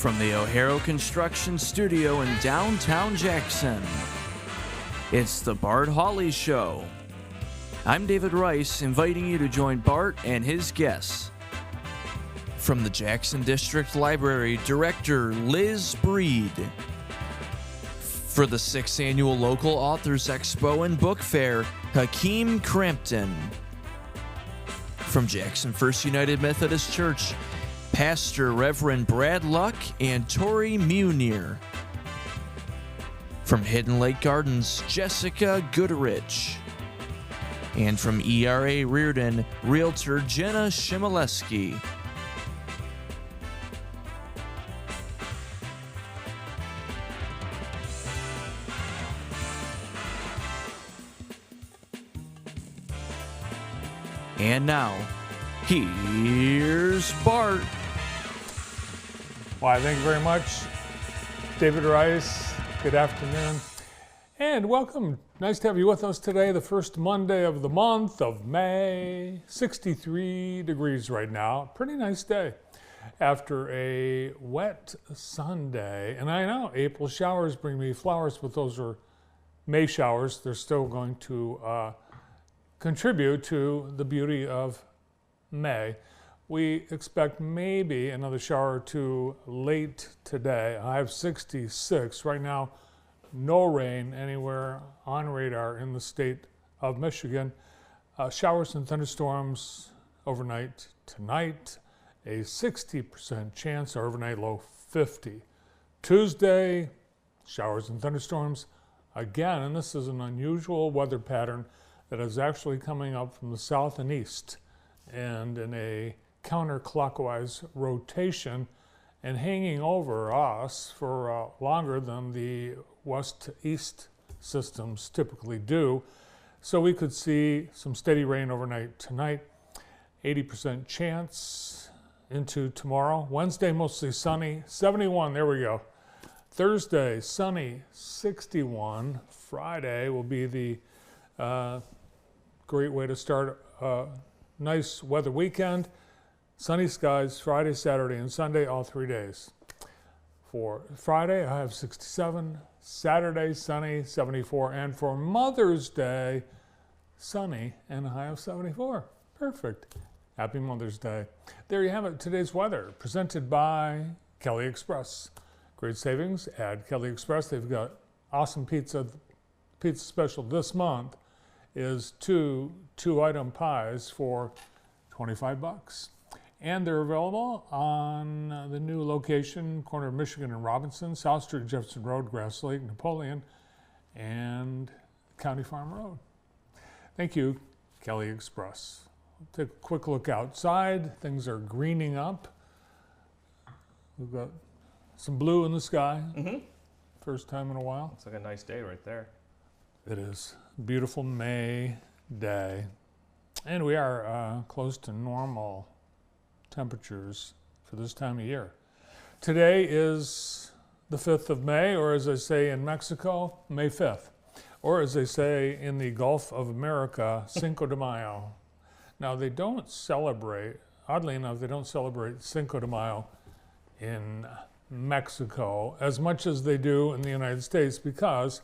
From the O'Hara Construction Studio in downtown Jackson, it's the Bart Hawley Show. I'm David Rice, inviting you to join Bart and his guests. From the Jackson District Library, Director Liz Breed. For the 6th Annual Local Authors Expo and Book Fair, Hakeem Crampton. From Jackson First United Methodist Church, Pastor Reverend Brad Luck and Tori Munir. From Hidden Lake Gardens, Jessica Goodrich. And from ERA Reardon, Realtor Jenna Shimileski. And now, here's Bart. Why, thank you very much, David Rice. Good afternoon, and welcome. Nice to have you with us today, the first Monday of the month of May. 63 degrees right now. Pretty nice day after a wet Sunday. And I know April showers bring me flowers, but those are May showers. They're still going to contribute to the beauty of May. We expect maybe another shower or two late today. I have 66 right now. No rain anywhere on radar in the state of Michigan. Showers and thunderstorms overnight tonight. A 60% chance, our overnight low 50. Tuesday, showers and thunderstorms again, and this is an unusual weather pattern that is actually coming up from the south and east and in a counterclockwise rotation and hanging over us for longer than the west-east systems typically do. So we could see some steady rain overnight tonight, 80% chance into tomorrow. Wednesday, mostly sunny, 71, there we go. Thursday, sunny, 61. Friday will be the great way to start a nice weather weekend. Sunny skies Friday, Saturday, and Sunday, all 3 days. For Friday, I have 67. Saturday, sunny, 74. And for Mother's Day, sunny and a high of 74. Perfect. Happy Mother's Day. There you have it, today's weather, presented by Kelly Express. Great savings at Kelly Express. They've got awesome pizza. Pizza special this month is two item pies for $25. And they're available on the new location, corner of Michigan and Robinson, South Street, Jefferson Road, Grass Lake, Napoleon, and County Farm Road. Thank you, Kelly Express. Take a quick look outside. Things are greening up. We've got some blue in the sky. First time in a while. It's like a nice day right there. It is. Beautiful May day. And we are close to normal temperatures for this time of year. Today is the 5th of May, or as they say in Mexico, May 5th. Or as they say in the Gulf of America, Cinco de Mayo. Now they don't celebrate, oddly enough, they don't celebrate Cinco de Mayo in Mexico as much as they do in the United States because,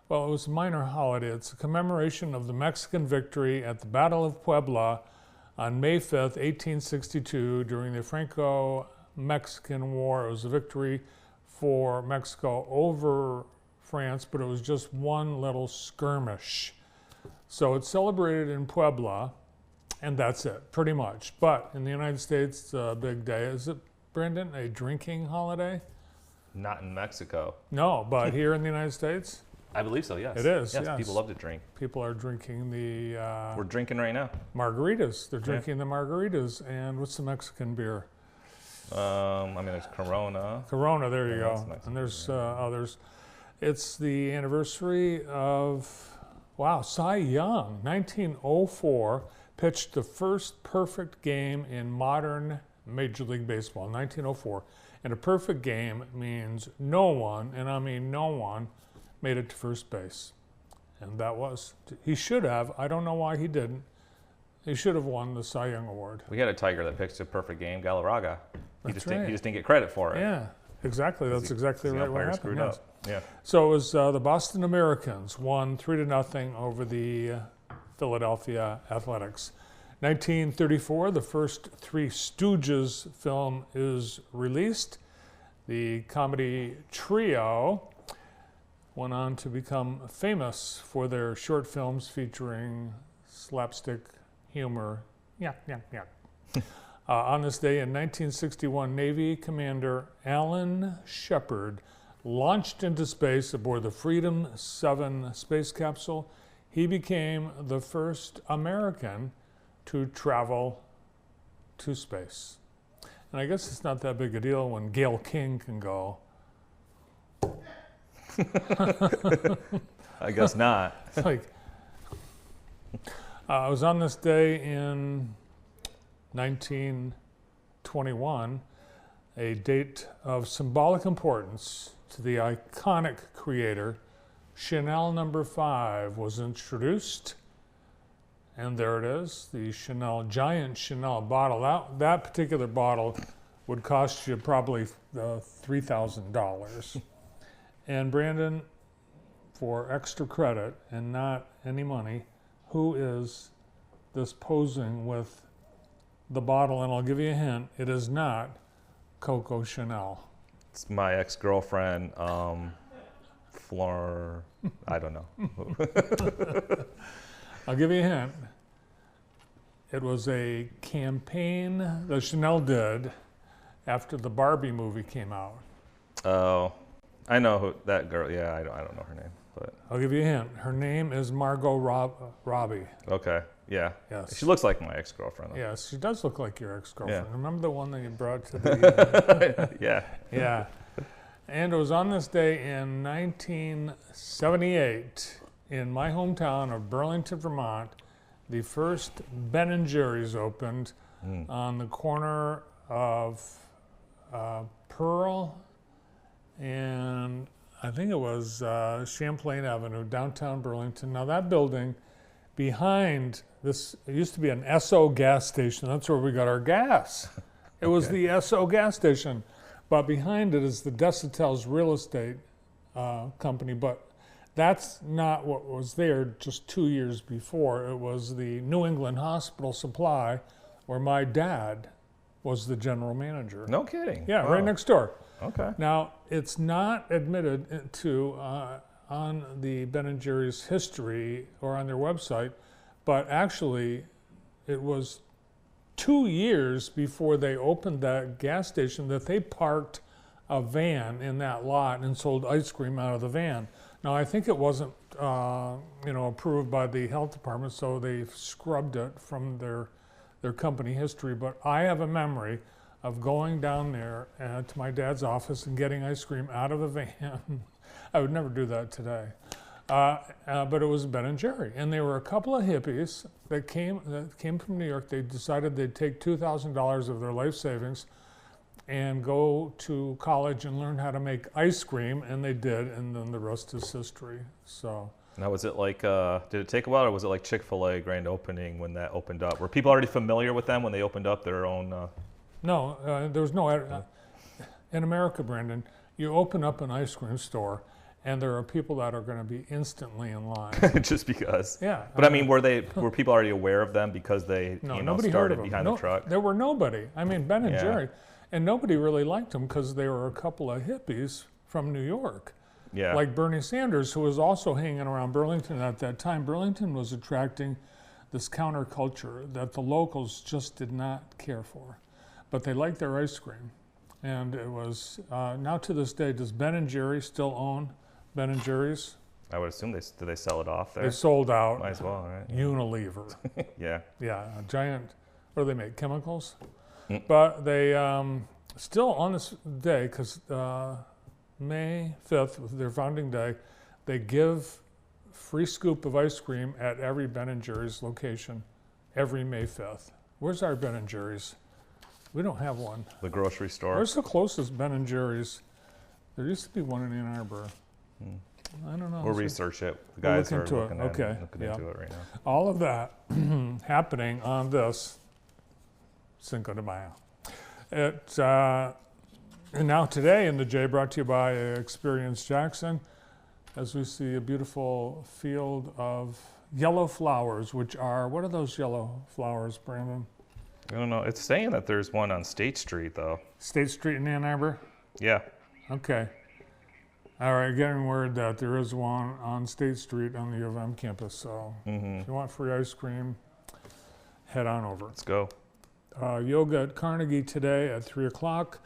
well, it was a minor holiday. It's a commemoration of the Mexican victory at the Battle of Puebla on May 5th, 1862, during the Franco-Mexican War. It was a victory for Mexico over France, but it was just one little skirmish. So it's celebrated in Puebla, and that's it, pretty much. But in the United States, it's a big day. Is it, Brendan, a drinking holiday? Not in Mexico. No, but here in the United States? I believe so, yes. It is, yes. yes. People love to drink. People are drinking the We're drinking right now. margaritas. They're drinking the margaritas. And what's the Mexican beer? I mean, there's Corona. Corona, there you Yeah, go. that's And there's others. It's the anniversary of, wow, Cy Young, 1904, pitched the first perfect game in modern Major League Baseball, 1904. And a perfect game means no one, and I mean no one, made it to first base. And that was, he should have, I don't know why he didn't. He should have won the Cy Young Award. We had a Tiger that pitched a perfect game, Galarraga. He That's just right. didn't get credit for it. Yeah. Exactly. That's exactly The right. What umpire happened? screwed Yes. up. Yeah. So it was the Boston Americans won 3-0 over the Philadelphia Athletics. 1934, the first Three Stooges film is released. The comedy trio went on to become famous for their short films featuring slapstick humor. Yeah, yeah, yeah. On this day in 1961, Navy Commander Alan Shepard launched into space aboard the Freedom 7 space capsule. He became the first American to travel to space. And I guess it's not that big a deal when Gail King can go. I guess not. Like, I was on this day in 1921, a date of symbolic importance to the iconic creator. Chanel No. 5 was introduced, and there it is, the giant Chanel bottle. That particular bottle would cost you probably $3,000. And Brandon, for extra credit and not any money, who is this posing with the bottle? And I'll give you a hint, it is not Coco Chanel. It's my ex-girlfriend, Fleur. I don't know. I'll give you a hint. It was a campaign that Chanel did after the Barbie movie came out. Oh, I know who that girl. Yeah, I don't know her name, but I'll give you a hint. Her name is Margot Robbie. okay. Yeah. Yes. She looks like my ex-girlfriend. Though. Yes, she does look like your ex-girlfriend. Yeah. Remember the one that you brought to the... Yeah. Yeah. And it was on this day in 1978 in my hometown of Burlington, Vermont, the first Ben & Jerry's opened on the corner of Pearl and I think it was Champlain Avenue, downtown Burlington. Now that building behind this, it used to be an Esso gas station. That's where we got our gas. It was the Esso gas station. But behind it is the Desautel's real estate company. But that's not what was there just 2 years before. It was the New England Hospital Supply, where my dad was the general manager. No kidding. Yeah, Wow. right next door. Okay. Now, it's not admitted to on the Ben & Jerry's history or on their website, but actually it was 2 years before they opened that gas station that they parked a van in that lot and sold ice cream out of the van. Now, I think it wasn't approved by the health department, so they scrubbed it from their company history, but I have a memory of going down there to my dad's office and getting ice cream out of a van. I would never do that today. But it was Ben & Jerry, and they were a couple of hippies that came from New York. They decided they'd take $2,000 of their life savings and go to college and learn how to make ice cream, and they did, and then the rest is history. So. Now, was it like, did it take a while, or was it like Chick-fil-A grand opening when that opened up? Were people already familiar with them when they opened up their own? No, there was no. In America, Brandon, you open up an ice cream store, and there are people that are going to be instantly in line. Just because? Yeah. But I mean, were people already aware of them because they nobody heard of started them. behind the truck? There were nobody. I mean, Ben and Yeah. Jerry, and nobody really liked them because they were a couple of hippies from New York. Yeah. Like Bernie Sanders, who was also hanging around Burlington at that time. Burlington was attracting this counterculture that the locals just did not care for. But they liked their ice cream. And it was, now to this day, does Ben & Jerry still own Ben & Jerry's? I would assume did they sell it off there? They sold out. Might as well, right? Unilever. Yeah. Yeah, a giant, what do they make, chemicals? But they, still on this day, because May 5th, their founding day, they give free scoop of ice cream at every Ben & Jerry's location every May 5th. Where's our Ben & Jerry's? We don't have one. The grocery store. Where's the closest Ben & Jerry's? There used to be one in Ann Arbor. I don't know. We'll research it. The We'll guys look are into it. looking, Okay. looking Yeah. into it right now. All of that happening on this Cinco de Mayo. It, And now today in the J, brought to you by Experience Jackson, as we see a beautiful field of yellow flowers, which are, what are those yellow flowers, Brandon? I don't know. It's saying that there's one on State Street, though. State Street in Ann Arbor? Yeah. Okay. All right, getting word that there is one on State Street on the U of M campus. So if you want free ice cream, head on over. Let's go. Yoga at Carnegie today at 3 o'clock.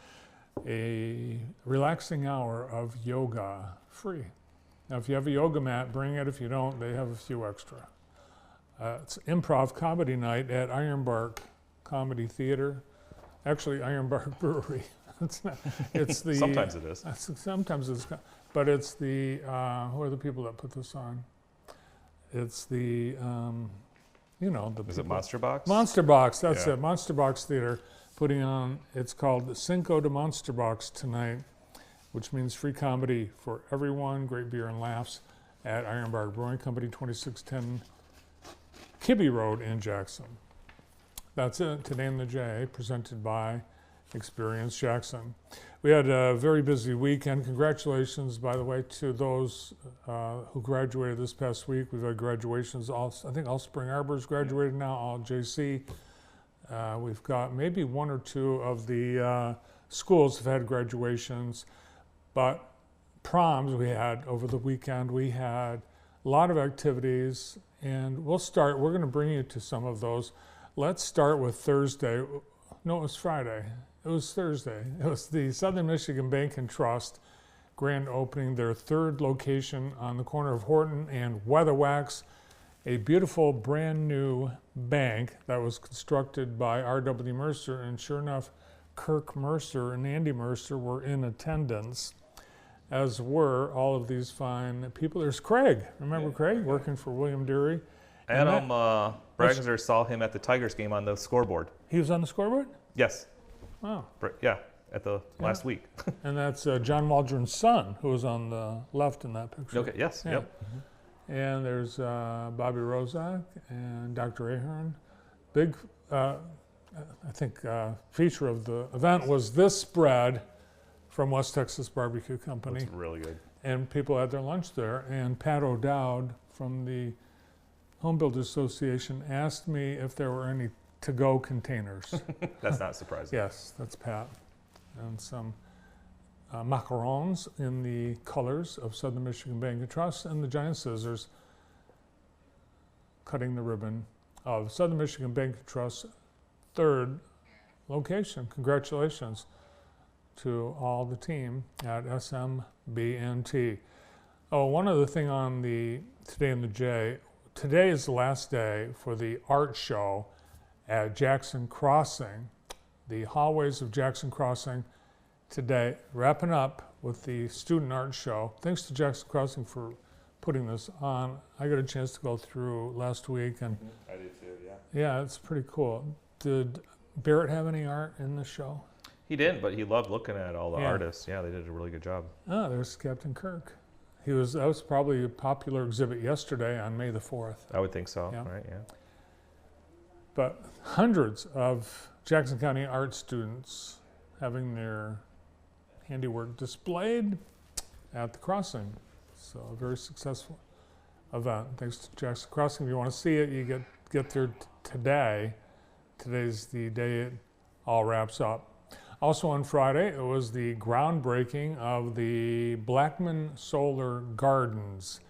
A relaxing hour of yoga, free. Now, if you have a yoga mat, bring it. If you don't, they have a few extra. It's improv comedy night at Ironbark Comedy Theater. Actually, Ironbark Brewery. It's the. Sometimes it is. Sometimes it's, but it's the. Who are the people that put this on? It's the. You know the. Is it Monster Box? Monster Box. That's Yeah. it. Monster Box Theater putting on. It's called Cinco de Monster Box tonight, which means free comedy for everyone, great beer and laughs at Ironbark Brewing Company, 2610 Kibbe Road in Jackson. That's it today in the J, presented by Experience Jackson. We had a very busy weekend. Congratulations, by the way, to those who graduated this past week. We've had graduations. I think all Spring Arbor's graduated now, all JC. We've got maybe one or two of the schools have had graduations, but proms we had over the weekend. We had a lot of activities, and we're going to bring you to some of those. Let's start with Thursday. No, it was Friday. It was Thursday. It was the Southern Michigan Bank and Trust grand opening, their third location on the corner of Horton and Weatherwax, a beautiful brand new bank that was constructed by R.W. Mercer, and sure enough, Kirk Mercer and Andy Mercer were in attendance, as were all of these fine people. There's Craig. Remember Craig, working for William Deary? Adam Bragger saw him at the Tigers game on the scoreboard. He was on the scoreboard? Yes. Wow. Yeah, at the last week. And that's John Waldron's son, who was on the left in that picture. Okay, yes, Yeah. yep. And there's Bobby Rozak and Dr. Ahern. Big, I think, feature of the event was this spread from West Texas Barbecue Company. It's really good. And people had their lunch there. And Pat O'Dowd from the Home Builders Association asked me if there were any to-go containers. That's not surprising. Yes, that's Pat. And some macarons in the colors of Southern Michigan Bank and Trust, and the giant scissors cutting the ribbon of Southern Michigan Bank and Trust's third location. Congratulations to all the team at SMBNT. Oh, one other thing on the Today in the J. Today is the last day for the art show at Jackson Crossing, the hallways of Jackson Crossing today, wrapping up with the student art show. Thanks to Jackson Crossing for putting this on. I got a chance to go through last week, and I did too, yeah. yeah, it's pretty cool. Did Barrett have any art in the show? He didn't, but he loved looking at all the Yeah. artists. Yeah, they did a really good job. Oh, there's Captain Kirk. That was probably a popular exhibit yesterday on May the 4th. I would think so, Yeah. right? Yeah. But hundreds of Jackson County art students having their handiwork displayed at the crossing. So a very successful event. Thanks to Jackson Crossing. If you want to see it, you get there today. Today's the day it all wraps up. Also on Friday, it was the groundbreaking of the Blackman Solar Gardens.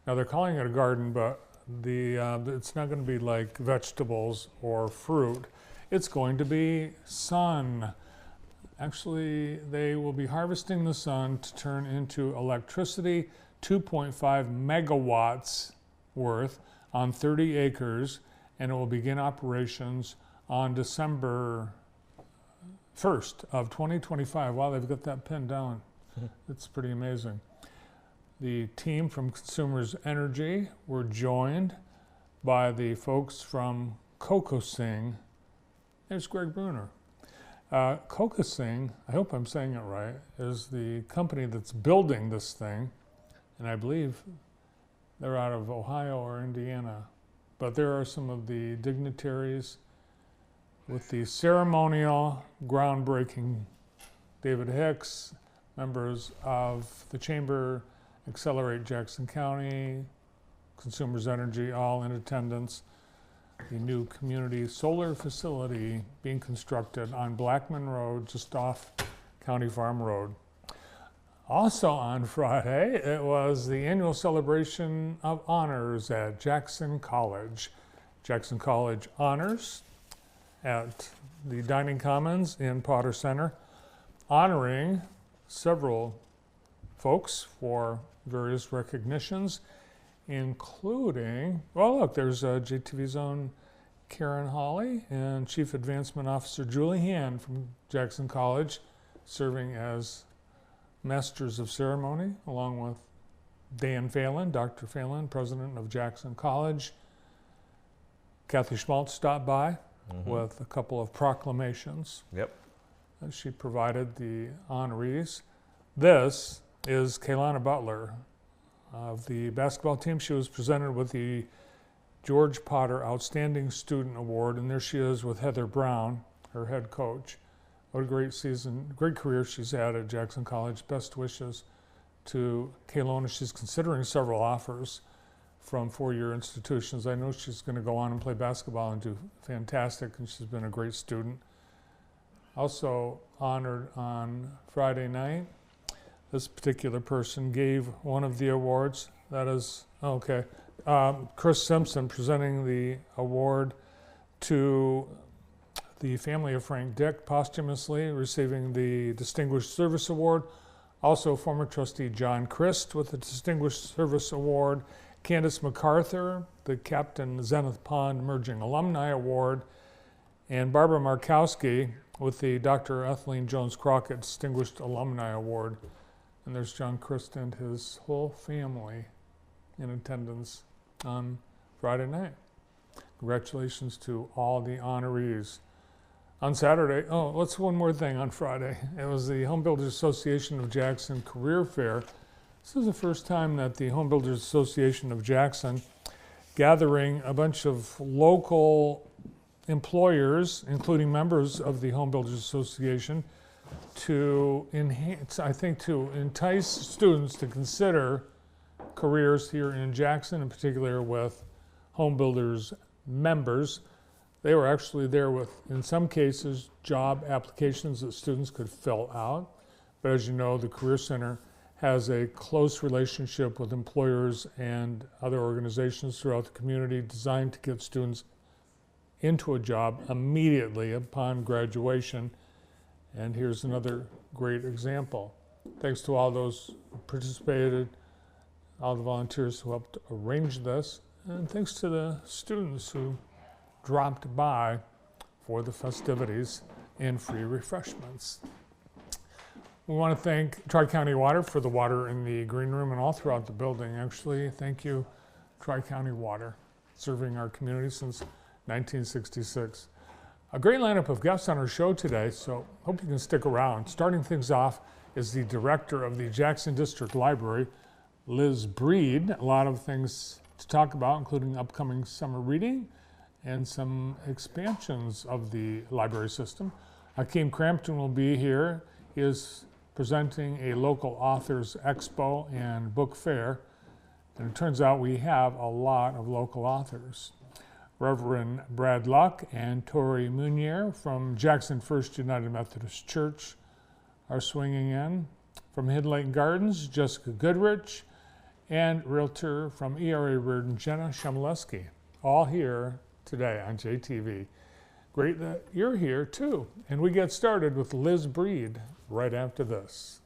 Now they're calling it a garden, but it's not going to be like vegetables or fruit. It's going to be sun. Actually, they will be harvesting the sun to turn into electricity, 2.5 megawatts worth on 30 acres, and it will begin operations on December 1st of 2025. Wow, they've got that pinned down. It's pretty amazing. The team from Consumers Energy were joined by the folks from Kokosing. There's Greg Bruner. Kokosing, I hope I'm saying it right, is the company that's building this thing, and I believe they're out of Ohio or Indiana. But there are some of the dignitaries with the ceremonial groundbreaking David Hicks, members of the Chamber, Accelerate Jackson County, Consumers Energy, all in attendance. The new community solar facility being constructed on Blackman Road, just off County Farm Road. Also on Friday, it was the annual celebration of honors at Jackson College. Jackson College honors at the Dining Commons in Potter Center, honoring several folks for various recognitions, including, well, look, there's JTV's own Karen Hawley and Chief Advancement Officer Julie Hand from Jackson College, serving as Masters of Ceremony, along with Dan Phelan, Dr. Phelan, President of Jackson College. Kathy Schmaltz stopped by with a couple of proclamations. Yep. She provided the honorees. This is Kaylana Butler of the basketball team. She was presented with the George Potter Outstanding Student Award, and there she is with Heather Brown, her head coach. What a great season, great career she's had at Jackson College. Best wishes to Kaylana. She's considering several offers from four-year institutions. I know she's going to go on and play basketball and do fantastic, and she's been a great student. Also honored on Friday night, this particular person gave one of the awards. That is, Chris Simpson presenting the award to the family of Frank Dick, posthumously receiving the Distinguished Service Award. Also, former trustee John Christ with the Distinguished Service Award. Candace MacArthur, the Captain Zenith Pond Emerging Alumni Award. And Barbara Markowski with the Dr. Ethelene Jones Crockett Distinguished Alumni Award. And there's John Christ and his whole family in attendance on Friday night. Congratulations to all the honorees. On Saturday, let's one more thing on Friday. It was the Home Builders Association of Jackson Career Fair. This is the first time that the Home Builders Association of Jackson, gathering a bunch of local employers, including members of the Home Builders Association, to entice students to consider careers here in Jackson, in particular with home builders members. They were actually there with, in some cases, job applications that students could fill out. But as you know, the Career Center has a close relationship with employers and other organizations throughout the community designed to get students into a job immediately upon graduation. And here's another great example. Thanks to all those who participated, all the volunteers who helped arrange this, and thanks to the students who dropped by for the festivities and free refreshments. We want to thank Tri-County Water for the water in the green room and all throughout the building. Actually, thank you, Tri-County Water, serving our community since 1966. A great lineup of guests on our show today, so hope you can stick around. Starting things off is the director of the Jackson District Library, Liz Breed. A lot of things to talk about, including upcoming summer reading and some expansions of the library system. Hakeem Crampton will be here. He is presenting a local authors expo and book fair. And it turns out we have a lot of local authors. Reverend Brad Luck and Tori Munier from Jackson First United Methodist Church are swinging in. From Hidden Gardens, Jessica Goodrich, and realtor from ERA Reardon, Jenna Shemileski, all here today on JTV. Great that you're here too. And we get started with Liz Breed right after this.